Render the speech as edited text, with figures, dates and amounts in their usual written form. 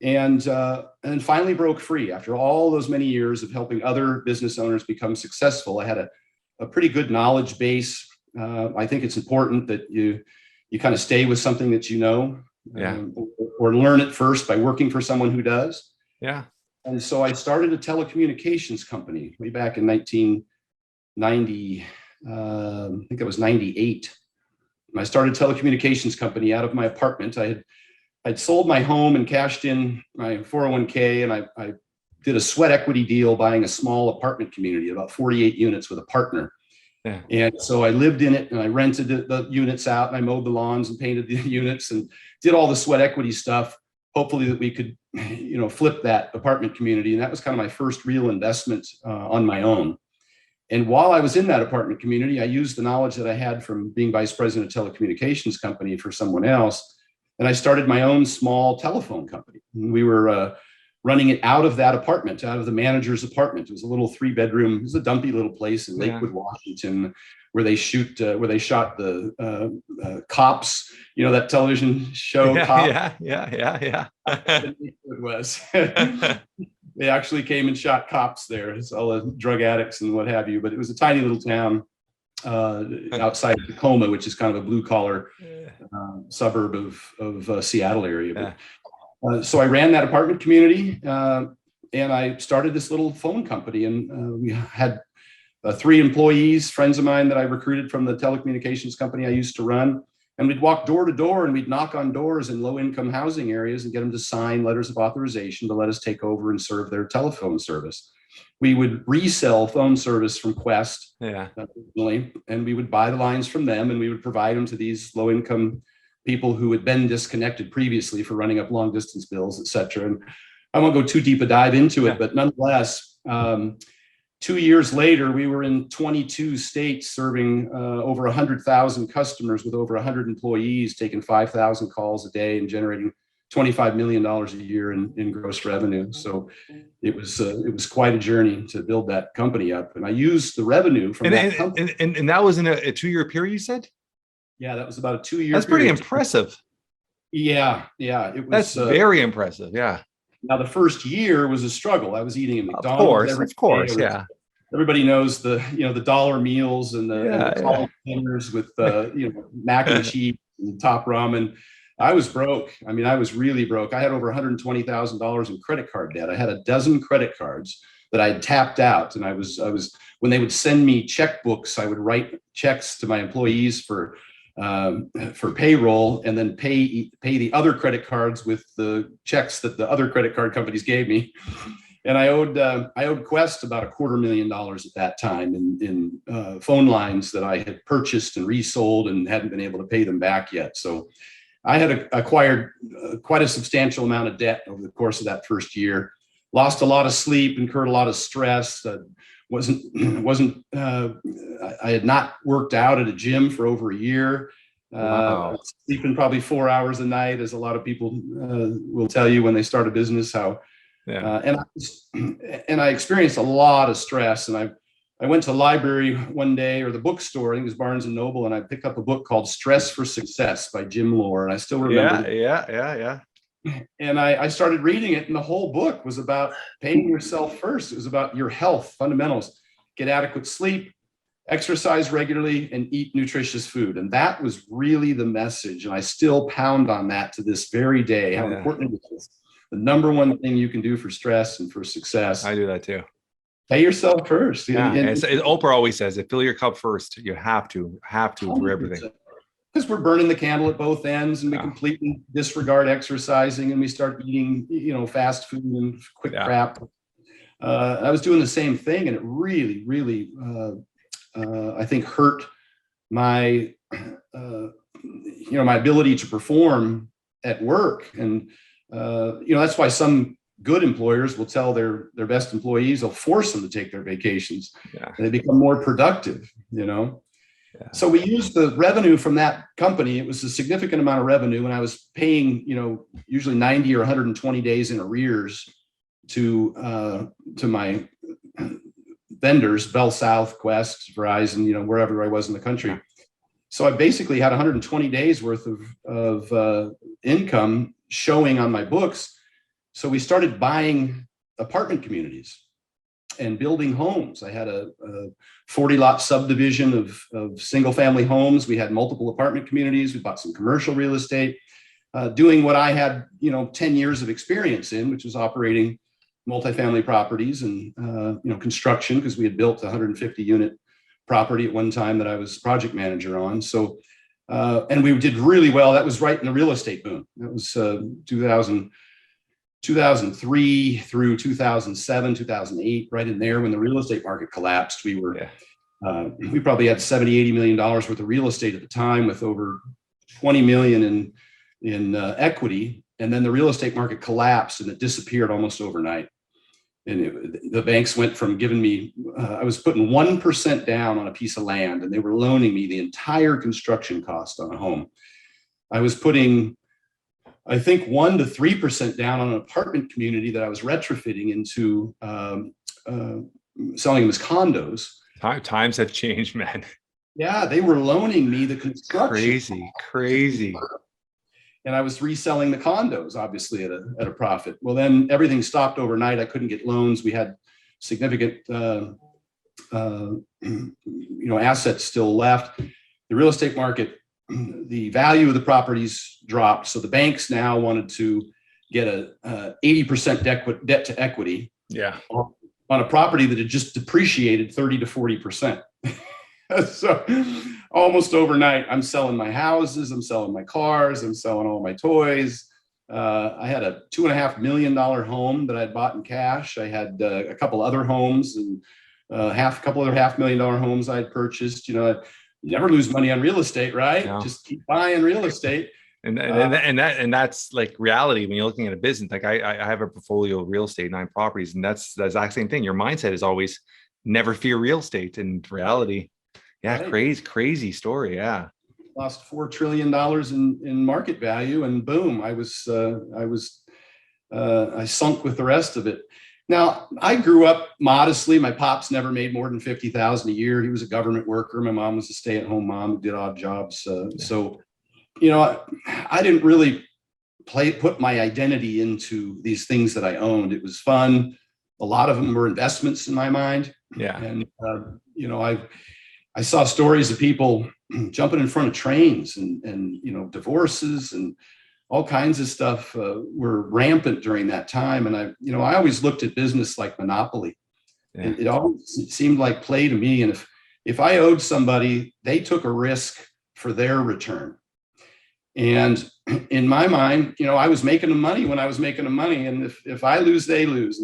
and finally broke free after all those many years of helping other business owners become successful. I had a pretty good knowledge base. I think it's important that you kind of stay with something that you know, or learn it first by working for someone who does. Yeah. And so I started a telecommunications company way back in 1990. I think it was 98. I started a telecommunications company out of my apartment. I'd sold my home and cashed in my 401k, and I did a sweat equity deal buying a small apartment community, about 48 units with a partner. Yeah. And so I lived in it, and I rented the units out, and I mowed the lawns and painted the units and did all the sweat equity stuff, hopefully that we could, flip that apartment community. And that was kind of my first real investment on my own. And while I was in that apartment community, I used the knowledge that I had from being vice president of a telecommunications company for someone else. And I started my own small telephone company. And we were running it out of that apartment, out of the manager's apartment. It was a little 3-bedroom, it was a dumpy little place in Lakewood, Washington, where they shot the Cops, that television show. Yeah. It was. They actually came and shot cops there. It's all the drug addicts and what have you. But it was a tiny little town outside of Tacoma, which is kind of a blue collar suburb of Seattle area. But, so I ran that apartment community, and I started this little phone company. And we had 3 employees, friends of mine that I recruited from the telecommunications company I used to run. And we'd walk door to door, and we'd knock on doors in low-income housing areas and get them to sign letters of authorization to let us take over and serve their telephone service. We would resell phone service from Quest, and we would buy the lines from them, and we would provide them to these low-income people who had been disconnected previously for running up long-distance bills, et cetera. And I won't go too deep a dive into it, but nonetheless, 2 years later, we were in 22 states serving over 100,000 customers with over 100 employees, taking 5,000 calls a day and generating $25 million a year in gross revenue. So it was quite a journey to build that company up. And I used the revenue from that company. And that was in a 2-year period, you said? Yeah, that was about a 2-year That's period. Pretty impressive. Yeah. It was. That's very impressive. Yeah. Now, the first year was a struggle. I was eating at McDonald's. Of course, yeah. Everybody knows the dollar meals and the college dinners with mac and cheese and top ramen. I was broke. I mean, I was really broke. I had over $120,000 in credit card debt. I had a dozen credit cards that I had tapped out, and I was when they would send me checkbooks, I would write checks to my employees for payroll, and then pay the other credit cards with the checks that the other credit card companies gave me. And I owed Quest about $250,000 at that time in phone lines that I had purchased and resold and hadn't been able to pay them back yet. So I had acquired quite a substantial amount of debt over the course of that first year. Lost a lot of sleep, incurred a lot of stress. I had not worked out at a gym for over a year. Wow. Sleeping probably 4 hours a night, as a lot of people will tell you when they start a business. And I experienced a lot of stress. And I went to the library one day, or the bookstore, I think it was Barnes and Noble, and I picked up a book called Stress for Success by Jim Lohr. And I still remember. Yeah. And I started reading it, and the whole book was about paying yourself first. It was about your health fundamentals: get adequate sleep, exercise regularly, and eat nutritious food. And that was really the message. And I still pound on that to this very day, how important it is. The number one thing you can do for stress and for success. I do that too. Pay yourself first. Yeah. And Oprah always says, fill your cup first. You have to for everything. Because we're burning the candle at both ends, and we completely disregard exercising, and we start eating, fast food and quick crap. I was doing the same thing, and it really, really, I think, hurt my, my ability to perform at work. And that's why some good employers will tell their best employees, they'll force them to take their vacations. And they become more productive. So we used the revenue from that company. It was a significant amount of revenue, and I was paying, usually 90 or 120 days in arrears to my vendors, Bell South, Quest, Verizon, wherever I was in the country. So I basically had 120 days worth of income showing on my books. So we started buying apartment communities and building homes. I had a 40-lot subdivision of single-family homes. We had multiple apartment communities. We bought some commercial real estate, doing what I had, 10 years of experience in, which was operating multifamily properties and, construction, because we had built a 150-unit property at one time that I was project manager on. So, and we did really well. That was right in the real estate boom. That was 2003 through 2007, 2008, right in there when the real estate market collapsed. We were, we probably had $70-80 million worth of real estate at the time, with over 20 million in equity. And then the real estate market collapsed and it disappeared almost overnight. And the banks went from giving me, I was putting 1% down on a piece of land, and they were loaning me the entire construction cost on a home. I was putting, I think, 1 to 3% down on an apartment community that I was retrofitting into selling them as condos. Times have changed, man. Yeah, they were loaning me the construction. Crazy. And I was reselling the condos, obviously, at a profit. Well, then everything stopped overnight. I couldn't get loans. We had significant, assets still left. The real estate market, the value of the properties dropped. So the banks now wanted to get a 80% debt to equity. Yeah. On a property that had just depreciated 30 to 40%. So almost overnight, I'm selling my houses, I'm selling my cars, I'm selling all my toys. I had a $2.5 million home that I'd bought in cash. I had a couple other homes and a couple other $500,000 homes I'd purchased. You never lose money on real estate, right? No. Just keep buying real estate. And that's like reality when you're looking at a business. Like I have a portfolio of real estate, 9 properties, and that's the exact same thing. Your mindset is always never fear real estate. And reality, yeah, right. Crazy story. Yeah, lost $4 trillion in market value, and boom, I sunk with the rest of it. Now, I grew up modestly. My pops never made more than $50,000 a year. He was a government worker. My mom was a stay-at-home mom who did odd jobs. So, I didn't really put my identity into these things that I owned. It was fun. A lot of them were investments in my mind. Yeah. And, I saw stories of people jumping in front of trains and divorces and all kinds of stuff were rampant during that time. And I always looked at business like monopoly. Yeah. It always seemed like play to me. And if I owed somebody, they took a risk for their return. And in my mind, I was making the money when I was making the money. And if I lose, they lose.